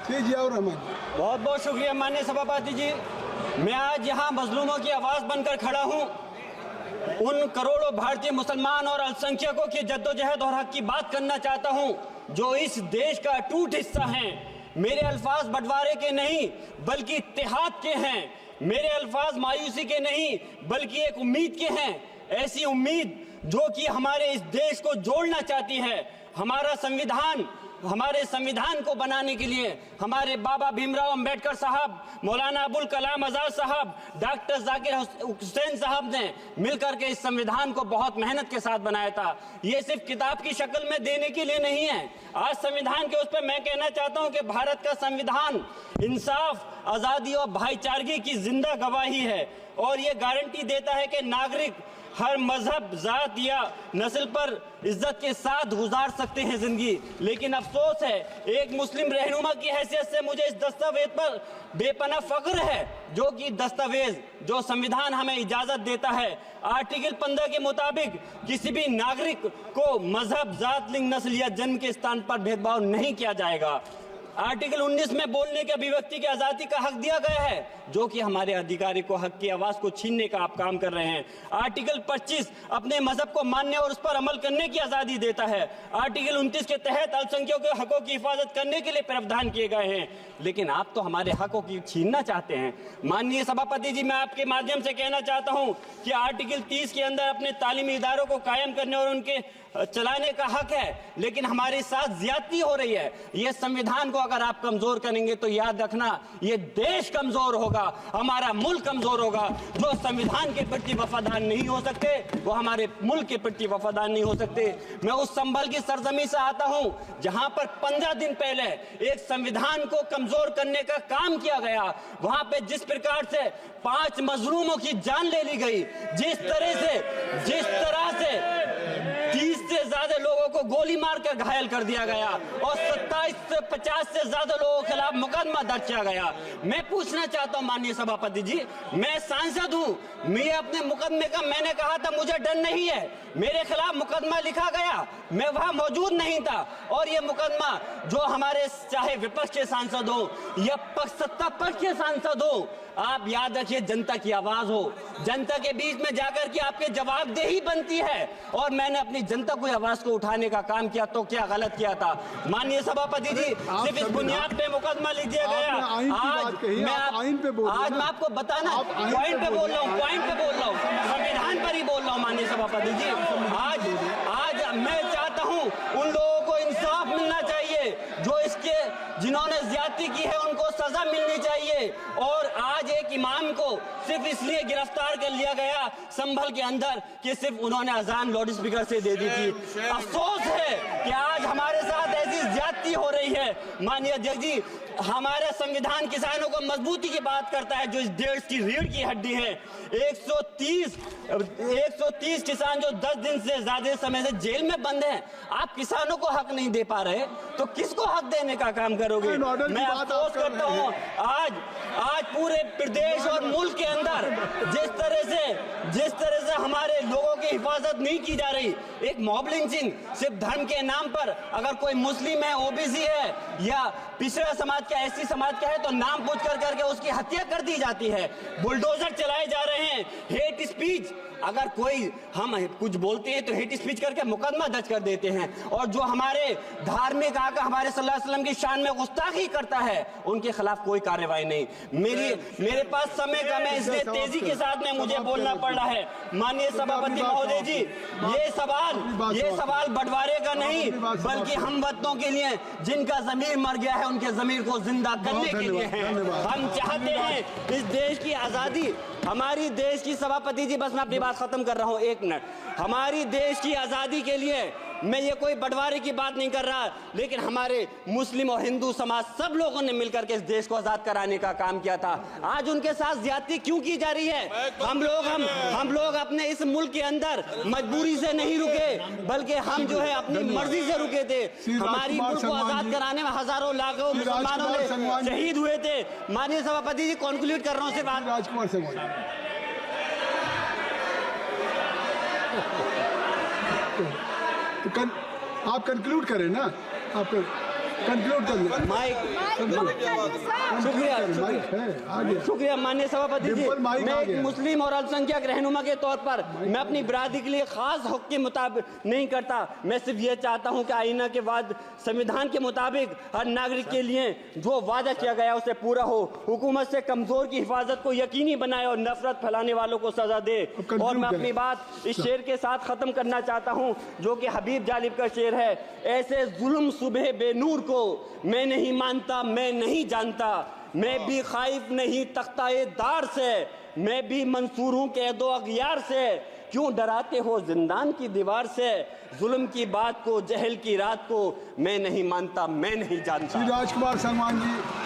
जियाउर रहमान। बहुत बहुत शुक्रिया माननीय सभापति जी। मैं आज यहाँ मजलूमों की आवाज़ बनकर खड़ा हूँ। उन करोड़ों भारतीय मुसलमान और अल्पसंख्यकों की जद्दोजहद और हक की बात करना चाहता हूँ जो इस देश का अटूट हिस्सा हैं। मेरे अल्फाज बंटवारे के नहीं बल्कि इत्तेहाद के हैं। मेरे अल्फाज मायूसी के नहीं बल्कि एक उम्मीद के हैं। ऐसी उम्मीद जो कि हमारे इस देश को जोड़ना चाहती है। हमारे संविधान को बनाने के लिए हमारे बाबा भीमराव अंबेडकर साहब, मौलाना अबुल कलाम आजाद साहब, डॉक्टर जाकिर हुसैन साहब ने मिलकर के इस संविधान को बहुत मेहनत के साथ बनाया था। ये सिर्फ किताब की शक्ल में देने के लिए नहीं है। आज संविधान के उस पर मैं कहना चाहता हूं कि भारत का संविधान इंसाफ, आज़ादी और भाईचारगी की जिंदा गवाही है और ये गारंटी देता है कि नागरिक हर मजहब, जात या नस्ल पर इज्जत के साथ गुजार सकते हैं जिंदगी। लेकिन अफसोस है, एक मुस्लिम रहनुमा की हैसियत से मुझे इस दस्तावेज पर बेपनाह फख्र है जो कि दस्तावेज जो संविधान हमें इजाजत देता है। आर्टिकल 15 के मुताबिक किसी भी नागरिक को मजहब, जात, लिंग, नस्ल या जन्म के स्थान पर भेदभाव नहीं किया जाएगा। आर्टिकल 19 में बोलने के अभिव्यक्ति की आज़ादी का हक दिया गया है जो कि हमारे अधिकारी को हक की आवाज़ को छीनने का आप काम कर रहे हैं। आर्टिकल 25 अपने मजहब को मानने और उस पर अमल करने की आज़ादी देता है। आर्टिकल 29 के तहत अल्पसंख्यकों के हकों की हिफाजत करने के लिए प्रावधान किए गए हैं। लेकिन आप तो हमारे हकों की छीनना चाहते हैं। माननीय सभापति जी, मैं आपके माध्यम से कहना चाहता हूं कि आर्टिकल 30 के अंदर अपने तालीमी इदारों को कायम करने और उनके चलाने का हक है, लेकिन हमारे साथ ज्यादती हो रही है। ये संविधान को अगर आप कमजोर करेंगे तो याद रखना ये देश कमजोर होगा, हमारा मुल्क कमजोर होगा। जो संविधान के प्रति वफादार नहीं हो सकते वो हमारे मुल्क के प्रति वफादार नहीं हो सकते। मैं उस संभल की सरजमी से आता हूं जहां पर 15 दिन पहले एक संविधान को कमजोर करने का काम किया गया। वहां पे जिस प्रकार से 5 मजलूमों की जान ले ली गई, जिस तरह से 30 से ज्यादा लोगों को गोली मारकर घायल कर दिया गया और 27 से 50 से ज्यादा लोगों के खिलाफ मुकदमा दर्ज किया गया। मैं पूछना चाहता हूं माननीय सभापति जी, मैं सांसद हूं, मैं अपने मुकदमे का मैंने कहा था मुझे डर नहीं है। मेरे खिलाफ मुकदमा लिखा गया, मैं वहां मौजूद नहीं था और ये मुकदमा जो हमारे चाहे विपक्ष के सांसद हो या सत्ता पक्ष के सांसद हो, आप याद रखिए जनता की आवाज हो, जनता के बीच में जाकर के आपके जवाबदेही बनती है। और मैंने अपनी जनता को आवाज को उठाने का काम किया तो क्या गलत किया था माननीय सभापति जी? सिर्फ इस बुनियाद पे मुकदमा लिख दिया गया। आज मैं आपको बताना पॉइंट पे बोल रहा हूँ, संविधान पर ही बोल रहा हूँ माननीय सभापति जी। आज मैं चाहता हूँ उन लोगों को इंसाफ मिलना चाहिए जो जिन्होंने ज्यादती की है, उनको सजा मिलनी चाहिए। और आज एक इमाम को सिर्फ इसलिए गिरफ्तार कर लिया गया संभल के अंदर कि सिर्फ उन्होंने अजान लाउड स्पीकर से दे दी थी। अफसोस है कि आज हमारे साथ ऐसी ज्यादती हो रही है। माननीय अध्यक्ष जी, हमारा संविधान किसानों को मजबूती की बात करता है जो इस देश की रीढ़ की हड्डी है। 130 किसान जो 10 दिन से ज्यादा समय से जेल में बंद हैं, आप किसानों को हक नहीं दे पा रहे तो किसको हक देने का काम करोगे? मैं अफसोस करता हूँ आज पूरे प्रदेश और मुल्क के अंदर जिस तरह से हमारे लोगों की हिफाजत नहीं की जा रही। एक मॉब लिंचिंग सिर्फ धर्म के नाम पर, अगर कोई मुस्लिम है, ओबीसी है या पिछड़ा समाज का, एससी समाज का है तो नाम पूछ कर करके उसकी हत्या कर दी जाती है। बुलडोजर चलाए जा रहे हैं। हेट स्पीच, अगर कोई हम कुछ बोलते हैं तो हेट स्पीच करके मुकदमा दर्ज कर देते हैं। और जो हमारे धार्मिक आका हमारे सल्लल्लाहु अलैहि वसल्लम की शान में गुस्ताखी करता है उनके खिलाफ कोई कार्रवाई नहीं। मेरे पास समय कम है इसलिए तेजी के साथ में मुझे बोलना पड़ रहा है। माननीय सभापति महोदय जी, ये सवाल बंटवारे का नहीं बल्कि हम वतनों के लिए जिनका जमीर मर गया है उनके जमीर को जिंदा करने के लिए है। हम चाहते हैं इस देश की आजादी, हमारी देश की सभापति जी, बस मैं अपनी बात खत्म कर रहा हूं, 1 मिनट। हमारी देश की आजादी के लिए मैं ये कोई बंटवारे की बात नहीं कर रहा, लेकिन हमारे मुस्लिम और हिंदू समाज सब लोगों ने मिलकर के इस देश को आजाद कराने का काम किया था। आज उनके साथ ज्यादती क्यों की जा रही है? हम लोग अपने इस मुल्क के अंदर मजबूरी से नहीं रुके बल्कि हम जो है अपनी मर्जी से रुके थे। हमारी मुल्क को आजाद कराने में हजारों लाखों मुसलमानों ने शहीद हुए थे। माननीय सभापति जी, कंक्लूड कर रहा हूँ सिर्फ राजकुमार से आप कंक्लूड करें ना, आप कंक्लूड कर माइक शुक्रिया शुक्रिया माननीय सभापति जी। मैं एक मुस्लिम और अल्पसंख्यक रहनुमा के तौर पर मैं अपनी बिरादरी के लिए खास हक के मुताबिक नहीं करता। मैं सिर्फ ये चाहता हूं कि आईना के बाद संविधान के मुताबिक हर नागरिक के लिए जो वादा किया गया उसे पूरा हो, हुकूमत से कमजोर की हिफाजत को यकीनी बनाए और नफरत फैलाने वालों को सजा दे। और मैं अपनी बात इस शेर के साथ खत्म करना चाहता हूं जो कि हबीब जालिब का शेर है। ऐसे जुल्म सुबह बेनूर को मैं नहीं मानता, मैं नहीं जानता, मैं भी खाइफ नहीं तख्ताए दार से, मैं भी मंसूर हूं कैदो अगियार से, क्यों डराते हो जिंदान की दीवार से, जुल्म की बात को जहल की रात को मैं नहीं मानता, मैं नहीं जानता। राजकुमार सलमान जी।